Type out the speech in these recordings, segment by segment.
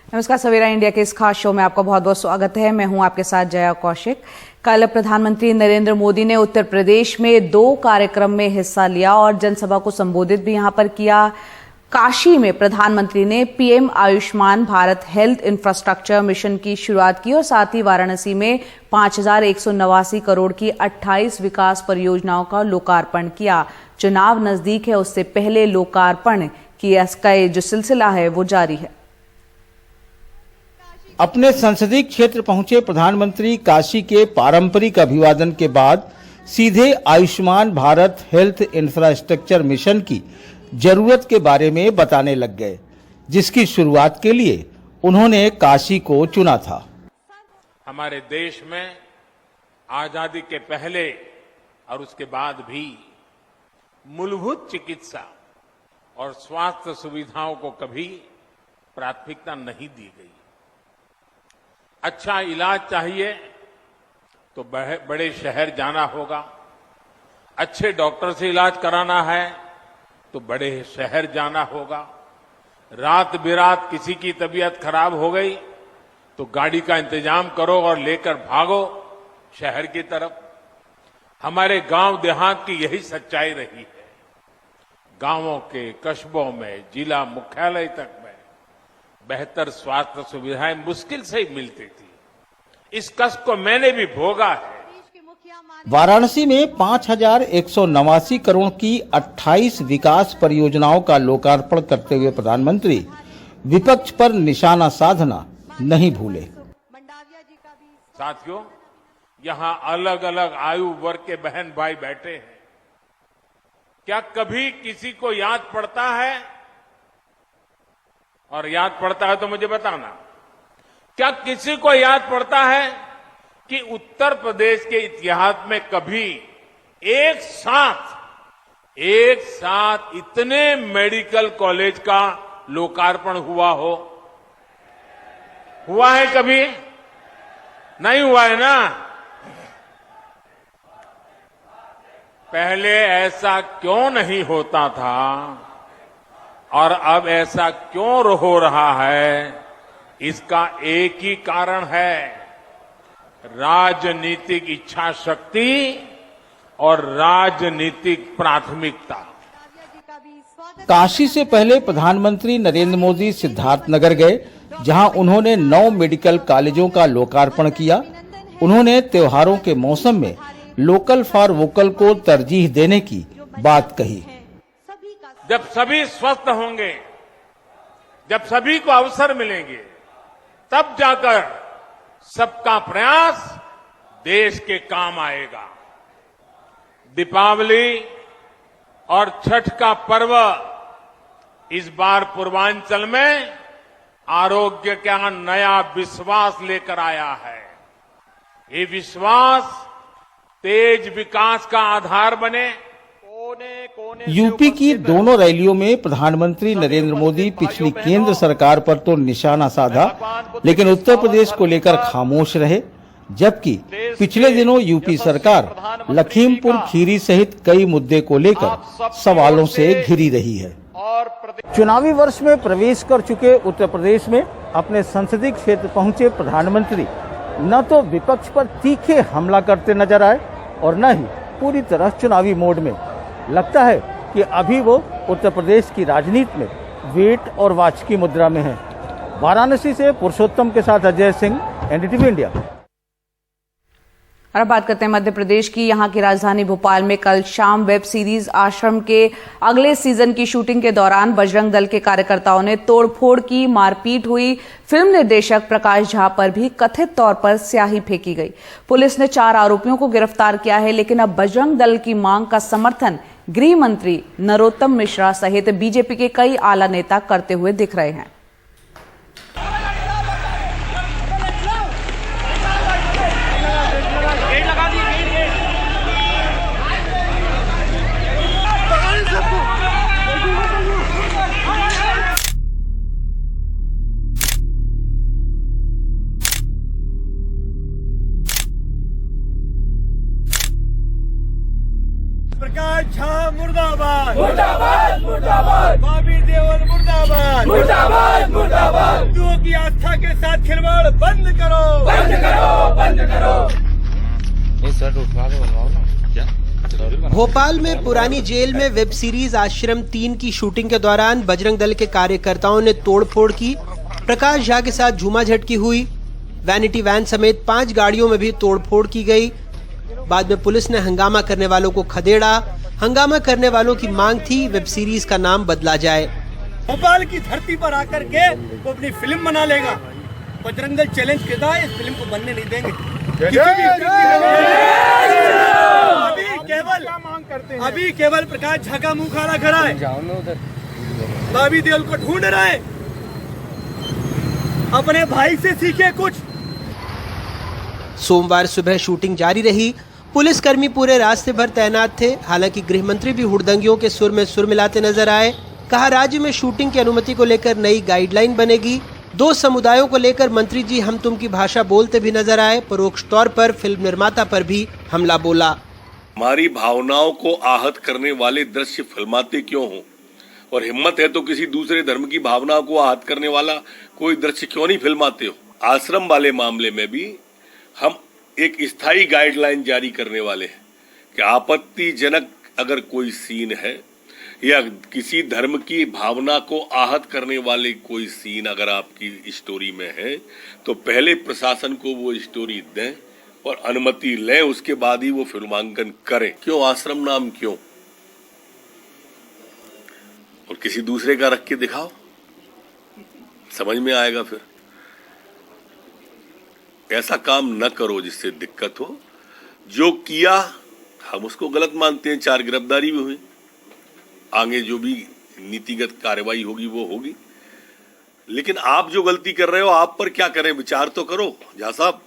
नमस्कार, सवेरा इंडिया के इस खास शो में आपका बहुत बहुत स्वागत है। मैं हूं आपके साथ जया कौशिक। कल प्रधानमंत्री नरेंद्र मोदी ने उत्तर प्रदेश में 2 कार्यक्रम में हिस्सा लिया और जनसभा को संबोधित भी यहां पर किया। काशी में प्रधानमंत्री ने PM Ayushman Bharat health infrastructure mission की शुरुआत की और साथ ही वाराणसी में 5,189 करोड़ की 28 विकास परियोजनाओं का लोकार्पण किया। चुनाव नजदीक है, उससे पहले लोकार्पण की जो सिलसिला है वो जारी है। अपने संसदीय क्षेत्र पहुंचे प्रधानमंत्री काशी के पारंपरिक अभिवादन के बाद सीधे Ayushman Bharat health infrastructure mission की जरूरत के बारे में बताने लग गए, जिसकी शुरुआत के लिए उन्होंने काशी को चुना था। हमारे देश में आजादी के पहले और उसके बाद भी मूलभूत चिकित्सा और स्वास्थ्य सुविधाओं को कभी प्राथमिकता नहीं दी गई। अच्छा इलाज चाहिए तो बड़े शहर जाना होगा, अच्छे डॉक्टर से इलाज कराना है तो बड़े शहर जाना होगा, रात बिरात किसी की तबीयत खराब हो गई तो गाड़ी का इंतजाम करो और लेकर भागो शहर की तरफ। हमारे गांव देहात की यही सच्चाई रही है। गांवों के कस्बों में जिला मुख्यालय तक में बेहतर स्वास्थ्य सुविधाएं मुश्किल से ही मिलती थी। इस कष्ट को मैंने भी भोगा है। वाराणसी में 5,189 करोड़ की 28 विकास परियोजनाओं का लोकार्पण करते हुए प्रधानमंत्री विपक्ष पर निशाना साधना नहीं भूले। साथियों, यहां अलग अलग आयु वर्ग के बहन भाई बैठे हैं। क्या कभी किसी को याद पड़ता है? और याद पड़ता है तो मुझे बताना। क्या किसी को याद पड़ता है कि उत्तर प्रदेश के इतिहास में कभी एक साथ इतने मेडिकल कॉलेज का लोकार्पण हुआ हो? हुआ है कभी? नहीं हुआ है ना। पहले ऐसा क्यों नहीं होता था और अब ऐसा क्यों हो रहा है? इसका एक ही कारण है, राजनीतिक इच्छा शक्ति और राजनीतिक प्राथमिकता। काशी से पहले प्रधानमंत्री नरेंद्र मोदी सिद्धार्थनगर गए, जहां उन्होंने 9 मेडिकल कॉलेजों का लोकार्पण किया। उन्होंने त्योहारों के मौसम में लोकल फॉर वोकल को तरजीह देने की बात कही। जब सभी स्वस्थ होंगे, जब सभी को अवसर मिलेंगे, तब जाकर सबका प्रयास देश के काम आएगा। दीपावली और छठ का पर्व इस बार पूर्वांचल में आरोग्य का नया विश्वास लेकर आया है। ये विश्वास तेज विकास का आधार बने। यूपी की दोनों रैलियों में प्रधानमंत्री नरेंद्र मोदी पिछली केंद्र सरकार पर तो निशाना साधा, लेकिन उत्तर प्रदेश को लेकर खामोश रहे। जबकि पिछले दिनों यूपी सरकार लखीमपुर खीरी सहित कई मुद्दे को लेकर सवालों से घिरी रही है। चुनावी वर्ष में प्रवेश कर चुके उत्तर प्रदेश में अपने संसदीय क्षेत्र पहुंचे प्रधानमंत्री न तो विपक्ष पर तीखे हमला करते नजर आए और न ही पूरी तरह चुनावी मोड में। लगता है कि अभी वो उत्तर प्रदेश की राजनीति में वेट और वॉच की मुद्रा में है। वाराणसी से पुरुषोत्तम के साथ अजय सिंह, एनडीटीवी इंडिया। और अब बात करते हैं मध्य प्रदेश की। यहाँ की राजधानी भोपाल में कल शाम वेब सीरीज आश्रम के अगले सीजन की शूटिंग के दौरान बजरंग दल के कार्यकर्ताओं ने तोड़फोड़ की, मारपीट हुई। फिल्म निर्देशक प्रकाश झा पर भी कथित तौर पर स्याही फेंकी गई। पुलिस ने 4 आरोपियों को गिरफ्तार किया है, लेकिन अब बजरंग दल की मांग का समर्थन गृह मंत्री नरोत्तम मिश्रा सहित बीजेपी के कई आला नेता करते हुए दिख रहे हैं। प्रकाश झा मुर्दाबाद, मुर्दाबाद, मुर्दाबाद। बॉबी देओल मुर्दाबाद, मुर्दाबाद, मुर्दाबाद। हिंदुओं की आस्था भोपाल में पुरानी जेल में वेब सीरीज आश्रम 3 की शूटिंग के दौरान बजरंग दल के कार्यकर्ताओं ने तोड़फोड़ की। प्रकाश झा के साथ झूमाझटकी हुई। वैनिटी वैन समेत 5 गाड़ियों में भी तोड़फोड़ की गई। बाद में पुलिस ने हंगामा करने वालों को खदेड़ा। हंगामा करने वालों की मांग थी वेब सीरीज का नाम बदला जाए। भोपाल की धरती पर आकर के वो अपनी फिल्म बना लेगा। बजरंग दल चैलेंज करता है, इस फिल्म को बनने नहीं देंगे। अभी केवल प्रकाश झा का मुंह खाना खड़ा है। बॉबी देओल को ढूंढ रहा है। अपने भाई से सीखे कुछ। सोमवार सुबह शूटिंग जारी रही। पुलिसकर्मी पूरे रास्ते भर तैनात थे। हालांकि गृह मंत्री भी हुड़दंगियों के सुर में सुर मिलाते नजर आए। कहा, राज्य में शूटिंग की अनुमति को लेकर नई गाइडलाइन बनेगी। 2 समुदायों को लेकर मंत्री जी हम तुम की भाषा बोलते भी नजर आए। परोक्ष तौर पर फिल्म निर्माता पर भी हमला बोला। हमारी भावनाओं को आहत करने वाले दृश्य फिल्माते क्यों हो, और हिम्मत है तो किसी दूसरे धर्म की भावनाओं को आहत करने वाला कोई दृश्य क्यों नहीं फिल्माते हो। आश्रम वाले मामले में भी हम एक स्थायी गाइडलाइन जारी करने वाले हैं कि आपत्तिजनक अगर कोई सीन है या किसी धर्म की भावना को आहत करने वाले कोई सीन अगर आपकी स्टोरी में है तो पहले प्रशासन को वो स्टोरी दें और अनुमति लें, उसके बाद ही वो फिल्मांकन करें। क्यों आश्रम नाम क्यों? और किसी दूसरे का रख के दिखाओ, समझ में आएगा। फिर ऐसा काम न करो जिससे दिक्कत हो। जो किया हम उसको गलत मानते हैं। 4 गिरफ्तारी भी हुई। आगे जो भी नीतिगत कार्रवाई होगी वो होगी। लेकिन आप जो गलती कर रहे हो आप पर क्या करें, विचार तो करो झा साहब।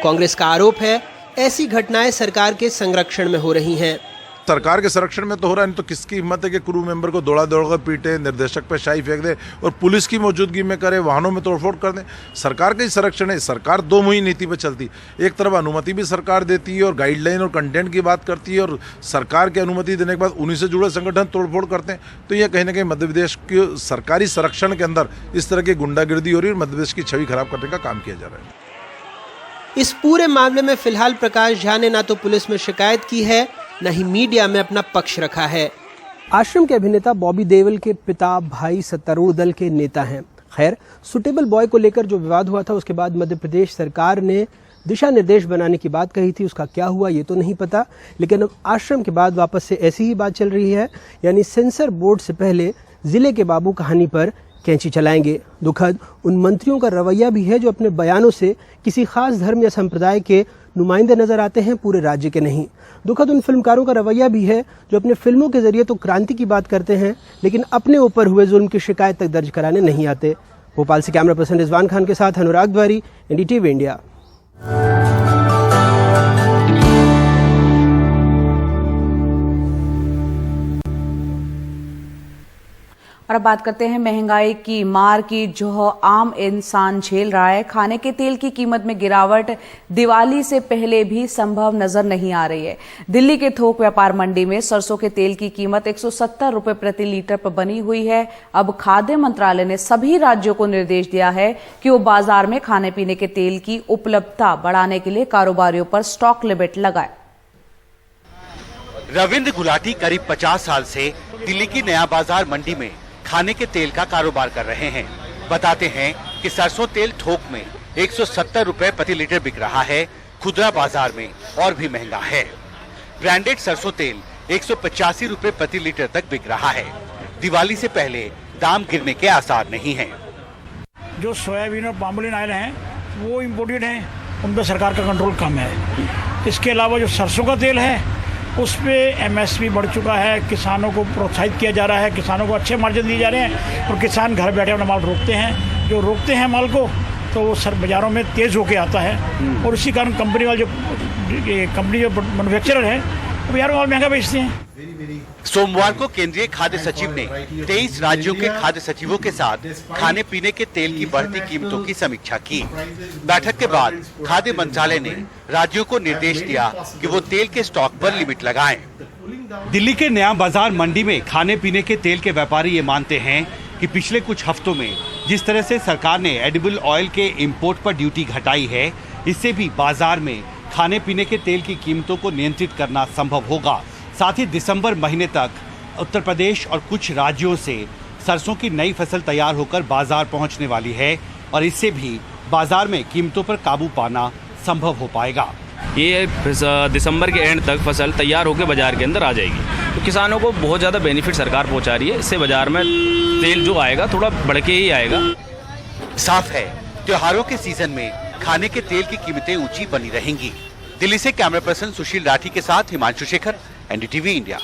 कांग्रेस का आरोप है ऐसी घटनाएं सरकार के संरक्षण में हो रही हैं। सरकार के संरक्षण में तो हो रहा है, नहीं तो किसकी हिम्मत है कि क्रू मेंबर को दौड़ा दौड़कर पीटे, निर्देशक पे शाही फेंक दे और पुलिस की मौजूदगी में करे, वाहनों में तोड़फोड़ कर दे। सरकार का ही संरक्षण है। सरकार 2 मुही नीति पे चलती। एक तरफ अनुमति भी सरकार देती है और गाइडलाइन और कंटेंट की बात करती है, और सरकार की अनुमति देने के बाद उन्हीं से जुड़े संगठन तोड़फोड़ करते हैं। तो यह कहीं ना कहीं मध्य प्रदेश के सरकारी संरक्षण के अंदर इस तरह की गुंडागिर्दी हो रही है और मध्य प्रदेश की छवि खराब करने का काम किया जा रहा है। इस पूरे मामले में फिलहाल प्रकाश झा ने ना तो पुलिस में शिकायत की है, न ही मीडिया में अपना पक्ष रखा है। आश्रम के अभिनेता बॉबी देओल के पिता भाई सत्तारूढ़ दल के नेता हैं। खैर, सुटेबल बॉय को लेकर जो विवाद हुआ था उसके बाद मध्य प्रदेश सरकार ने दिशा निर्देश बनाने की बात कही थी। उसका क्या हुआ ये तो नहीं पता, लेकिन अब आश्रम के बाद वापस से ऐसी ही बात चल रही है। यानी सेंसर बोर्ड से पहले जिले के बाबू कहानी पर कैंची चलाएंगे। दुखद उन मंत्रियों का रवैया भी है जो अपने बयानों से किसी खास धर्म या संप्रदाय के नुमाइंदे नजर आते हैं, पूरे राज्य के नहीं। दुखद उन फिल्मकारों का रवैया भी है जो अपने फिल्मों के जरिए तो क्रांति की बात करते हैं, लेकिन अपने ऊपर हुए जुल्म की शिकायत तक दर्ज कराने नहीं आते। भोपाल से कैमरा पर्सन रिजवान खान के साथ अनुराग द्वारी, NDTV इंडिया। और अब बात करते हैं महंगाई की मार की जो आम इंसान झेल रहा है। खाने के तेल की कीमत में गिरावट दिवाली से पहले भी संभव नजर नहीं आ रही है। दिल्ली के थोक व्यापार मंडी में सरसों के तेल की कीमत 170 रुपए प्रति लीटर पर बनी हुई है। अब खाद्य मंत्रालय ने सभी राज्यों को निर्देश दिया है कि वो बाजार में खाने पीने के तेल की उपलब्धता बढ़ाने के लिए कारोबारियों पर स्टॉक लिमिट लगाए। रविंद्र गुलाटी करीब 50 साल से दिल्ली की नया बाजार मंडी में खाने के तेल का कारोबार कर रहे हैं। बताते हैं कि सरसों तेल थोक में 170 रुपए प्रति लीटर बिक रहा है, खुदरा बाजार में और भी महंगा है। ब्रांडेड सरसों तेल 185 रुपए प्रति लीटर तक बिक रहा है। दिवाली से पहले दाम गिरने के आसार नहीं हैं। जो सोयाबीन और पामोलिन ऑयल हैं वो इम्पोर्टेड हैं, उन पर सरकार का कंट्रोल कम है। इसके अलावा जो सरसों का तेल है उस पर MSP बढ़ चुका है। किसानों को प्रोत्साहित किया जा रहा है, किसानों को अच्छे मार्जिन दिए जा रहे हैं और किसान घर बैठे अपना माल रोकते हैं। जो रोकते हैं माल को तो वो सर बाज़ारों में तेज़ होके आता है और इसी कारण कंपनी वाले जो मैन्युफैक्चरर है वो बाज़ारों में महंगा बेचते हैं। सोमवार को केंद्रीय खाद्य सचिव ने 23 राज्यों के खाद्य सचिवों के साथ खाने पीने के तेल की बढ़ती कीमतों की समीक्षा की। बैठक के बाद खाद्य मंत्रालय ने राज्यों को निर्देश दिया कि वो तेल के स्टॉक पर लिमिट लगाएं। दिल्ली के नया बाजार मंडी में खाने पीने के तेल के व्यापारी ये मानते हैं कि पिछले कुछ हफ्तों में जिस तरह से सरकार ने एडिबल ऑयल के इम्पोर्ट पर ड्यूटी घटाई है, इससे भी बाजार में खाने पीने के तेल की कीमतों को नियंत्रित करना संभव होगा। साथ ही दिसंबर महीने तक उत्तर प्रदेश और कुछ राज्यों से सरसों की नई फसल तैयार होकर बाजार पहुंचने वाली है और इससे भी बाजार में कीमतों पर काबू पाना संभव हो पाएगा। ये दिसंबर के एंड तक फसल तैयार होकर बाजार के अंदर आ जाएगी, तो किसानों को बहुत ज़्यादा बेनिफिट सरकार पहुंचा रही है। इससे बाजार में तेल जो आएगा थोड़ा बढ़ के ही आएगा। साफ है त्योहारों के सीजन में खाने के तेल की कीमतें ऊंची बनी रहेंगी। दिल्ली से कैमरा पर्सन सुशील राठी के साथ हिमांशु शेखर, एनडीटीवी इंडिया।